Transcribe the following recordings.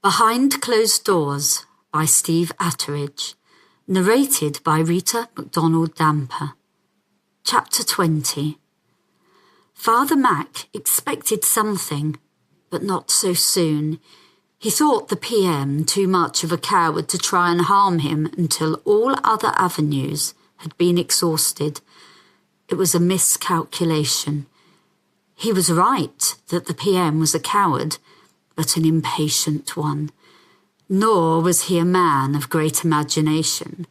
Behind Closed Doors by Steve Atteridge, narrated by Rita McDonald Damper. Chapter 20. Father Mac expected something, but not so soon. He thought the PM too much of a coward to try and harm him until all other avenues had been exhausted. It was a miscalculation. He was right that the PM was a coward, but an impatient one. Nor was he a man of great imagination.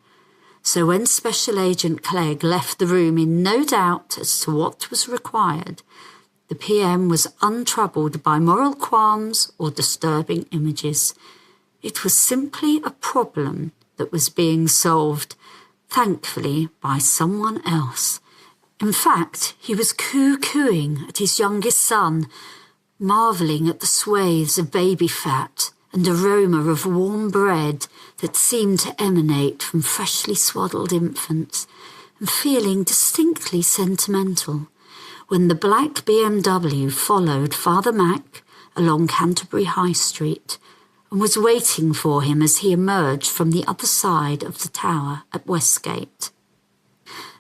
So when Special Agent Clegg left the room in no doubt as to what was required, the PM was untroubled by moral qualms or disturbing images. It was simply a problem that was being solved, thankfully, by someone else. In fact, he was coo-cooing at his youngest son, marvelling at the swathes of baby fat and aroma of warm bread that seemed to emanate from freshly swaddled infants, and feeling distinctly sentimental when the black BMW followed Father Mac along Canterbury High Street and was waiting for him as he emerged from the other side of the tower at Westgate.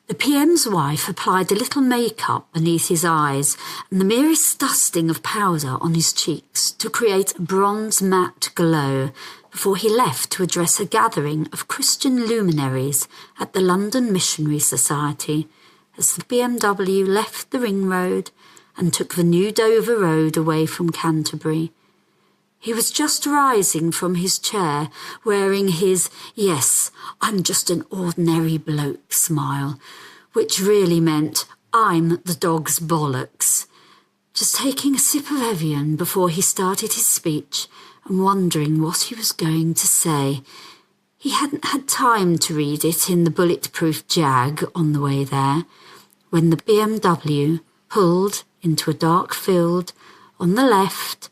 The PM's wife applied a little makeup beneath his eyes and the merest dusting of powder on his cheeks to create a bronze matte glow before he left to address a gathering of Christian luminaries at the London Missionary Society as the BMW left the ring road and took the new Dover Road away from Canterbury. He was just rising from his chair, wearing his, "Yes, I'm just an ordinary bloke" smile, which really meant, "I'm the dog's bollocks." Just taking a sip of Evian before he started his speech and wondering what he was going to say. He hadn't had time to read it in the bulletproof Jag on the way there, when the BMW pulled into a dark field on the left,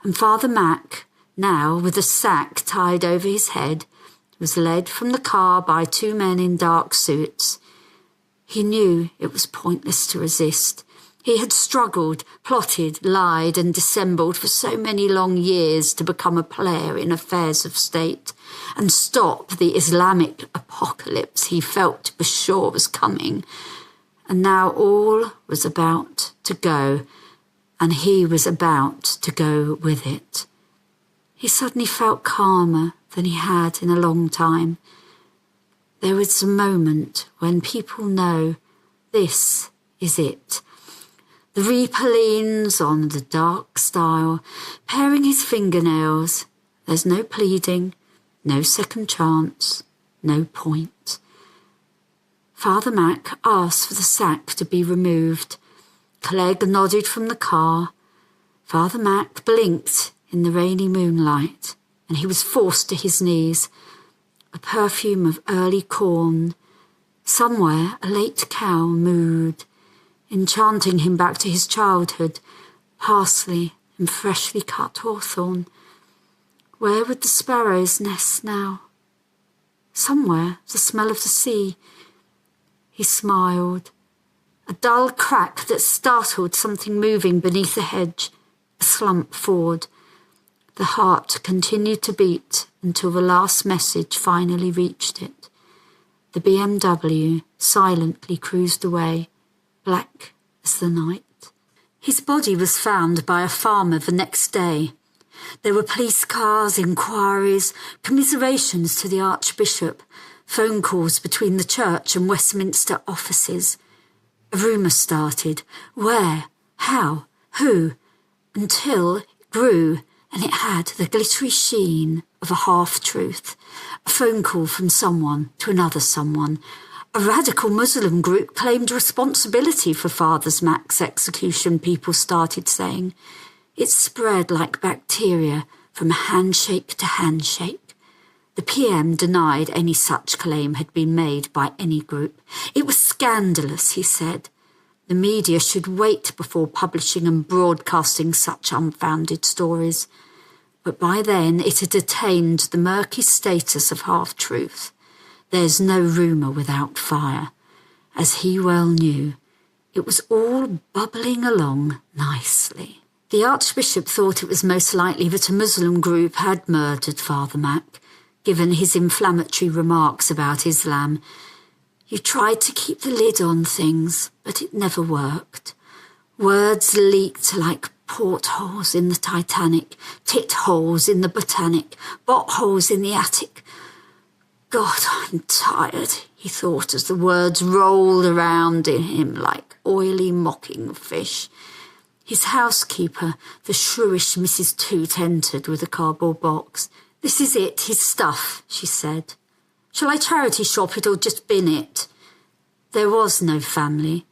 and Father Mac, now with a sack tied over his head, was led from the car by two men in dark suits. He knew it was pointless to resist. He had struggled, plotted, lied and dissembled for so many long years to become a player in affairs of state and stop the Islamic apocalypse he felt for sure was coming. And now all was about to go, and he was about to go with it. He suddenly felt calmer than he had in a long time. There was a moment when people know this is it. The Reaper leans on the dark stile, paring his fingernails. There's no pleading, no second chance, no point. Father Mac asked for the sack to be removed. Clegg nodded from the car. Father Mac blinked in the rainy moonlight, and he was forced to his knees. A perfume of early corn. Somewhere a late cow mooed, enchanting him back to his childhood, parsley and freshly cut hawthorn. Where would the sparrows nest now? Somewhere the smell of the sea. He smiled. A dull crack that startled something moving beneath the hedge, a slump forward. The heart continued to beat until the last message finally reached it. The BMW silently cruised away, black as the night. His body was found by a farmer the next day. There were police cars, inquiries, commiserations to the Archbishop, phone calls between the church and Westminster offices. A rumour started. Where? How? Who? Until it grew, and it had the glittery sheen of a half-truth. A phone call from someone to another someone. A radical Muslim group claimed responsibility for Father Mac's execution, people started saying. It spread like bacteria from handshake to handshake. The PM denied any such claim had been made by any group. It was scandalous, he said. The media should wait before publishing and broadcasting such unfounded stories. But by then it had attained the murky status of half-truth. There's no rumour without fire. As he well knew, it was all bubbling along nicely. The Archbishop thought it was most likely that a Muslim group had murdered Father Mac, given his inflammatory remarks about Islam. You tried to keep the lid on things, but it never worked. Words leaked like portholes in the Titanic, tit holes in the Botanic, bot holes in the attic. God, I'm tired, he thought as the words rolled around in him like oily mocking fish. His housekeeper, the shrewish Mrs. Toot, entered with a cardboard box. "This is it, his stuff," she said. "Shall I charity shop it or just bin it?" There was no family.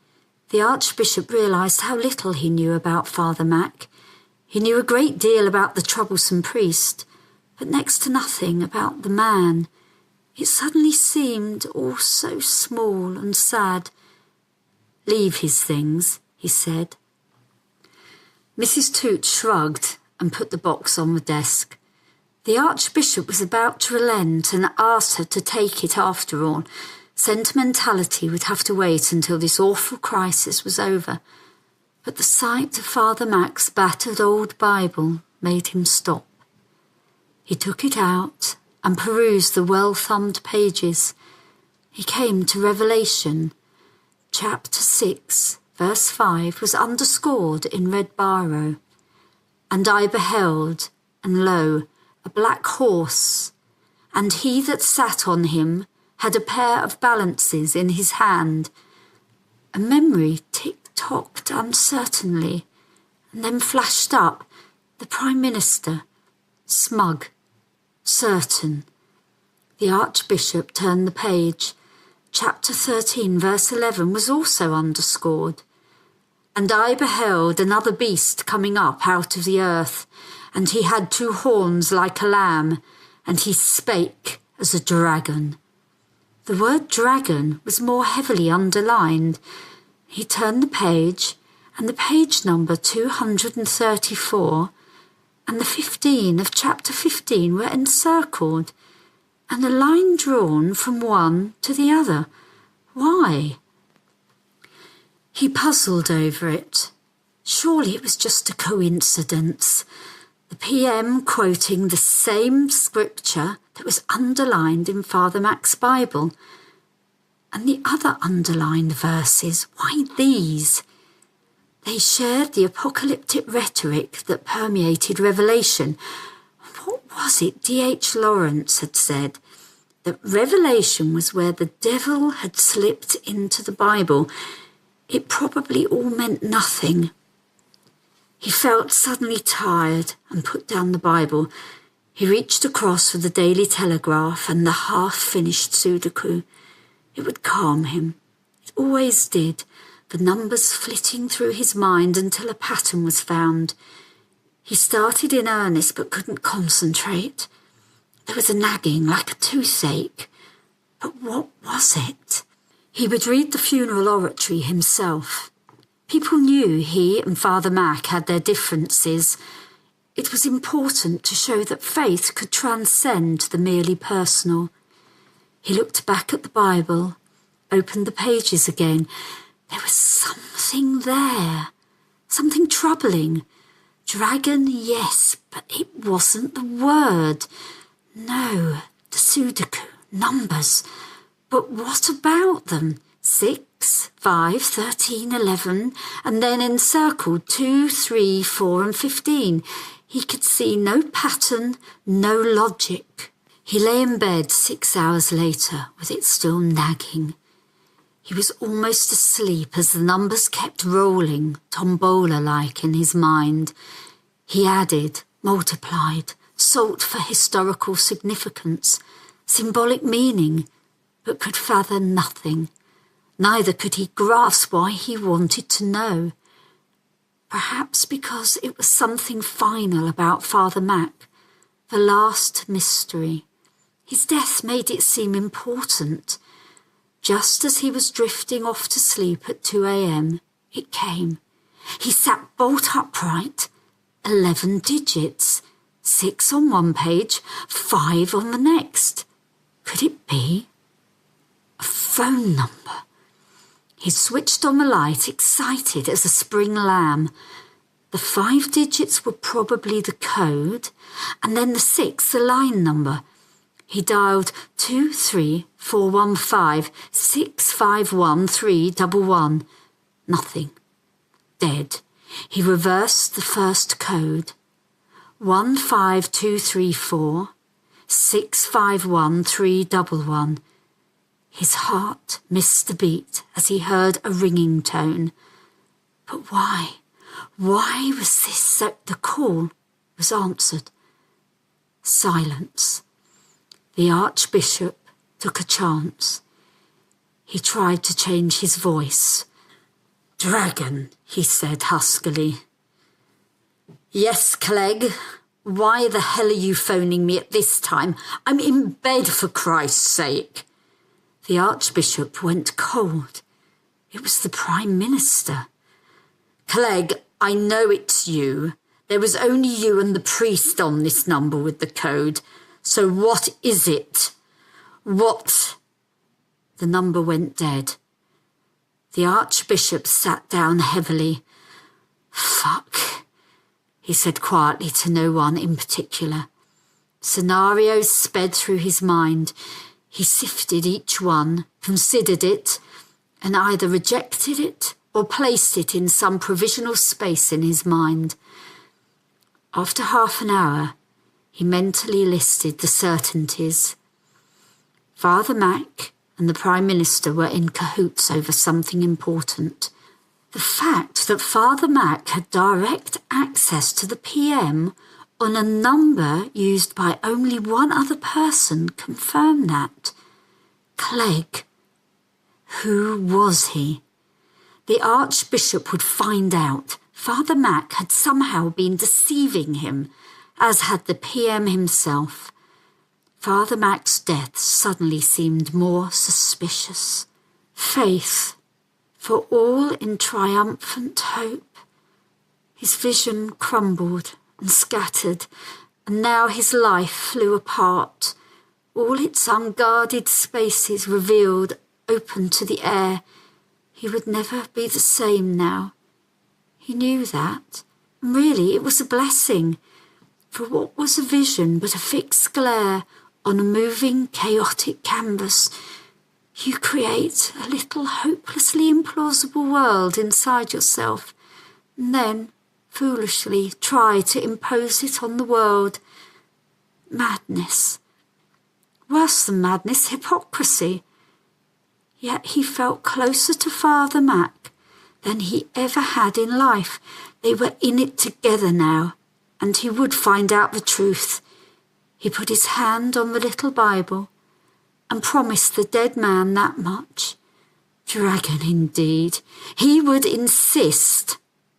The Archbishop realised how little he knew about Father Mac. He knew a great deal about the troublesome priest, but next to nothing about the man. It suddenly seemed all so small and sad. "Leave his things," he said. Mrs. Toot shrugged and put the box on the desk. The Archbishop was about to relent and asked her to take it after all. Sentimentality would have to wait until this awful crisis was over. But the sight of Father Mac's battered old Bible made him stop. He took it out and perused the well-thumbed pages. He came to Revelation. Chapter 6, verse 5 was underscored in red biro. "And I beheld, and lo, a black horse, and he that sat on him had a pair of balances in his hand." A memory tick-tocked uncertainly, and then flashed up the Prime Minister, smug, certain. The Archbishop turned the page. Chapter 13, verse 11 was also underscored. "And I beheld another beast coming up out of the earth, and he had 2 horns like a lamb, and he spake as a dragon." The word dragon was more heavily underlined. He turned the page, and the page number 234 and the 15 of chapter 15 were encircled, and a line drawn from one to the other. Why? He puzzled over it. Surely it was just a coincidence. The PM quoting the same scripture that was underlined in Father Mac's Bible. And the other underlined verses, why these? They shared the apocalyptic rhetoric that permeated Revelation. What was it D.H. Lawrence had said? That Revelation was where the devil had slipped into the Bible. It probably all meant nothing. He felt suddenly tired and put down the Bible. He reached across for the Daily Telegraph and the half-finished Sudoku. It would calm him. It always did, the numbers flitting through his mind until a pattern was found. He started in earnest but couldn't concentrate. There was a nagging like a toothache. But what was it? He would read the funeral oratory himself. People knew he and Father Mac had their differences. It was important to show that faith could transcend the merely personal. He looked back at the Bible, opened the pages again. There was something there, something troubling. Dragon, yes, but it wasn't the word. No, the Sudoku, numbers. But what about them? 6, 5, 13, 11, and then encircled 2, 3, 4 and 15. He could see no pattern, no logic. He lay in bed 6 hours later with it still nagging. He was almost asleep as the numbers kept rolling, tombola-like in his mind. He added, multiplied, sought for historical significance, symbolic meaning, but could fathom nothing. Neither could he grasp why he wanted to know. Perhaps because it was something final about Father Mac, the last mystery. His death made it seem important. Just as he was drifting off to sleep at 2 a.m, it came. He sat bolt upright. 11 digits. 6 on one page, 5 on the next. Could it be? A phone number. He switched on the light, excited as a spring lamb. The 5 digits were probably the code, and then the 6 the line number. He dialed 23415651311. Nothing. Dead. He reversed the first code. 15234651311. His heart missed a beat as he heard a ringing tone. But why? Why was this so? The call was answered. Silence. The Archbishop took a chance. He tried to change his voice. "Dragon," he said huskily. "Yes, Clegg. Why the hell are you phoning me at this time? I'm in bed, for Christ's sake." The Archbishop went cold. It was the Prime Minister. "Clegg, I know it's you. There was only you and the priest on this number with the code. So what is it? What?" The number went dead. The Archbishop sat down heavily. "Fuck," he said quietly to no one in particular. Scenarios sped through his mind. He sifted each one, considered it, and either rejected it or placed it in some provisional space in his mind. After half an hour, he mentally listed the certainties. Father Mac and the Prime Minister were in cahoots over something important. The fact that Father Mac had direct access to the PM on a number used by only one other person confirmed that. Clegg. Who was he? The Archbishop would find out. Father Mac had somehow been deceiving him, as had the PM himself. Father Mac's death suddenly seemed more suspicious. Faith, for all in triumphant hope. His vision crumbled and scattered, and now his life flew apart, all its unguarded spaces revealed, open to the air. He would never be the same now. He knew that, and really it was a blessing, for what was a vision but a fixed glare on a moving, chaotic canvas? You create a little hopelessly implausible world inside yourself, and then, foolishly, try to impose it on the world. Madness. Worse than madness, hypocrisy. Yet he felt closer to Father Mac than he ever had in life. They were in it together now, and he would find out the truth. He put his hand on the little Bible and promised the dead man that much. Dragon indeed. He would insist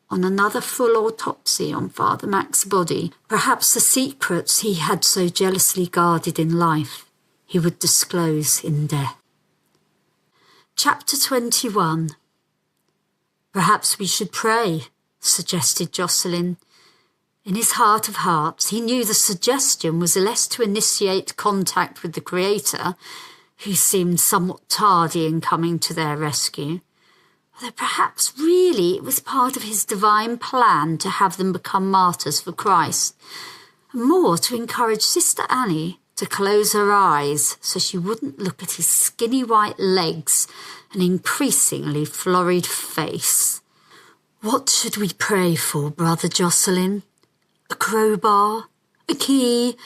on another full autopsy on Father Mac's body. Perhaps the secrets he had so jealously guarded in life he would disclose in death. Chapter 21. "Perhaps we should pray," suggested Jocelyn. In his heart of hearts, he knew the suggestion was less to initiate contact with the Creator, who seemed somewhat tardy in coming to their rescue, although perhaps really it was part of his divine plan to have them become martyrs for Christ, and more to encourage Sister Annie to close her eyes so she wouldn't look at his skinny white legs and increasingly florid face. "What should we pray for, Brother Jocelyn? A crowbar, a key,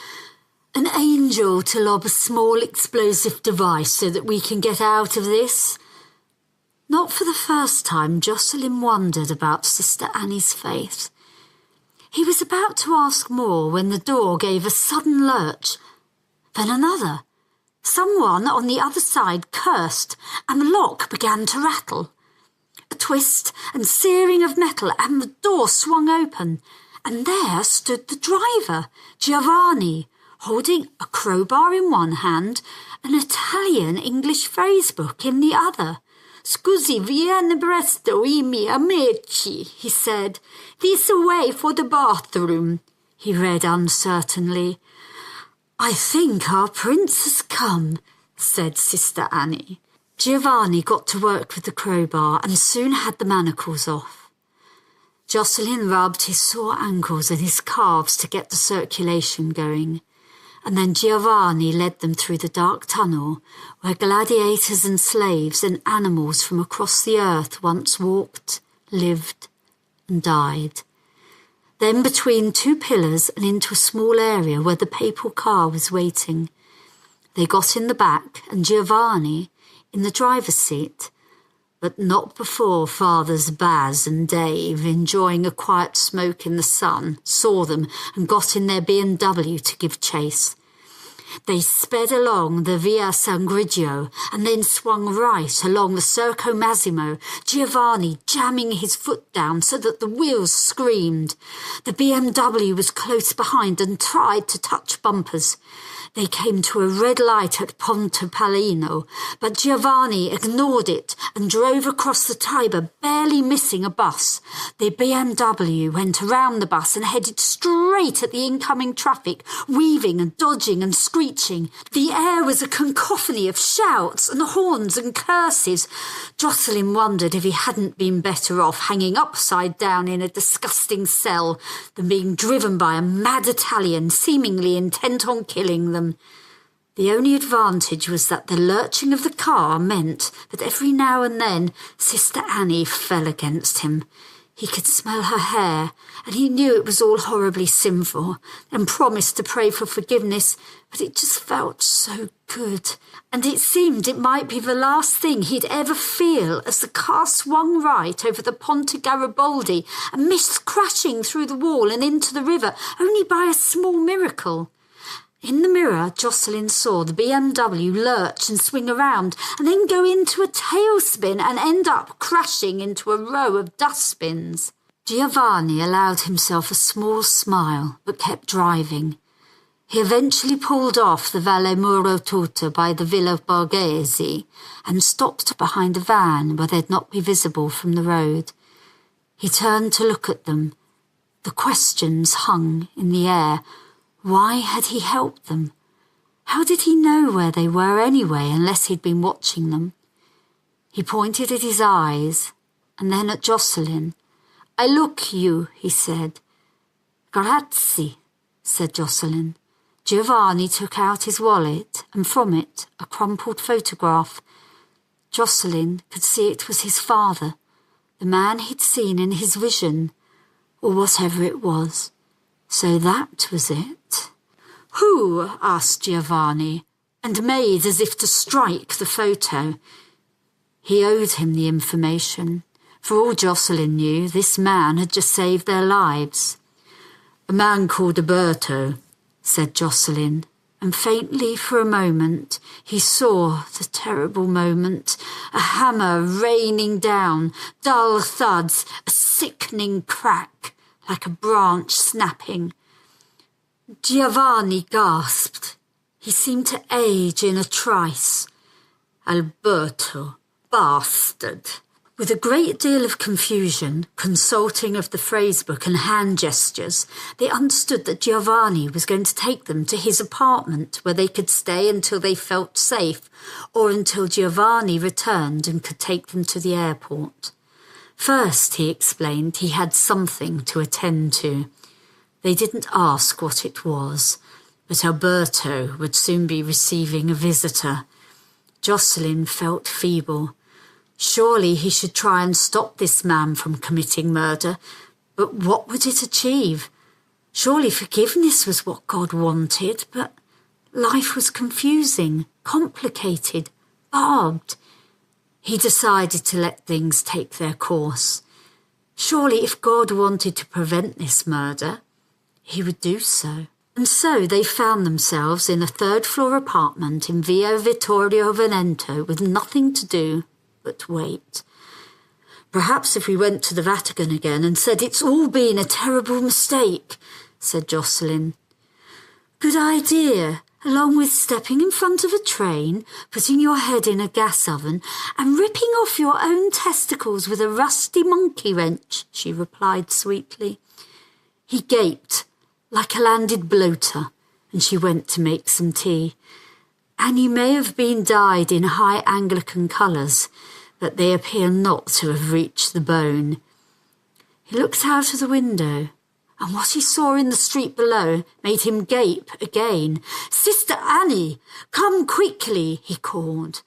an angel to lob a small explosive device so that we can get out of this?" Not for the first time, Jocelyn wondered about Sister Annie's faith. He was about to ask more when the door gave a sudden lurch, then another. Someone on the other side cursed, and the lock began to rattle. A twist and searing of metal, and the door swung open, and there stood the driver, Giovanni, holding a crowbar in one hand, an Italian-English phrase book in the other. "Scusi, vieni presto, I miei amici," he said. "This way for the bathroom," he read uncertainly. "I think our prince has come," said Sister Annie. Giovanni got to work with the crowbar and soon had the manacles off. Jocelyn rubbed his sore ankles and his calves to get the circulation going, and then Giovanni led them through the dark tunnel where gladiators and slaves and animals from across the earth once walked, lived, and died. Then between two pillars and into a small area where the papal car was waiting. They got in the back and Giovanni in the driver's seat, but not before Fathers Baz and Dave, enjoying a quiet smoke in the sun, saw them and got in their BMW to give chase. They sped along the Via San Grigio and then swung right along the Circo Massimo, Giovanni jamming his foot down so that the wheels screamed. The BMW was close behind and tried to touch bumpers. They came to a red light at Ponte Palino, but Giovanni ignored it and drove across the Tiber, barely missing a bus. The BMW went around the bus and headed straight at the incoming traffic, weaving and dodging and screeching. The air was a cacophony of shouts and horns and curses. Jocelyn wondered if he hadn't been better off hanging upside down in a disgusting cell than being driven by a mad Italian seemingly intent on killing them. The only advantage was that the lurching of the car meant that every now and then Sister Annie fell against him. He could smell her hair, and he knew it was all horribly sinful, and promised to pray for forgiveness, but it just felt so good. And it seemed it might be the last thing he'd ever feel as the car swung right over the Ponte Garibaldi and missed crashing through the wall and into the river, only by a small miracle. In the mirror, Jocelyn saw the BMW lurch and swing around and then go into a tailspin and end up crashing into a row of dustbins. Giovanni allowed himself a small smile but kept driving. He eventually pulled off the Valle Muro Tuta by the Villa Borghese and stopped behind a van where they'd not be visible from the road. He turned to look at them. The questions hung in the air. Why had he helped them? How did he know where they were anyway, unless he'd been watching them? He pointed at his eyes, and then at Jocelyn. "I look you," he said. "Grazie," said Jocelyn. Giovanni took out his wallet, and from it a crumpled photograph. Jocelyn could see it was his father, the man he'd seen in his vision, or whatever it was. So that was it. "Who?" asked Giovanni, and made as if to strike the photo. He owed him the information. For all Jocelyn knew, this man had just saved their lives. "A man called Alberto," said Jocelyn, and faintly for a moment he saw the terrible moment, a hammer raining down, dull thuds, a sickening crack, like a branch snapping. Giovanni gasped. He seemed to age in a trice. "Alberto, bastard." With a great deal of confusion, consulting of the phrasebook and hand gestures, they understood that Giovanni was going to take them to his apartment where they could stay until they felt safe, or until Giovanni returned and could take them to the airport. First, he explained, he had something to attend to. They didn't ask what it was, but Alberto would soon be receiving a visitor. Jocelyn felt feeble. Surely he should try and stop this man from committing murder, but what would it achieve? Surely forgiveness was what God wanted, but life was confusing, complicated, barbed. He decided to let things take their course. Surely if God wanted to prevent this murder, he would do so. And so they found themselves in a third-floor apartment in Via Vittorio Veneto with nothing to do but wait. "Perhaps if we went to the Vatican again and said it's all been a terrible mistake," said Jocelyn. "Good idea, along with stepping in front of a train, putting your head in a gas oven, and ripping off your own testicles with a rusty monkey wrench," she replied sweetly. He gaped, like a landed bloater, and she went to make some tea. Annie may have been dyed in high Anglican colours, but they appear not to have reached the bone. He looked out of the window, and what he saw in the street below made him gape again. "Sister Annie, come quickly," he called.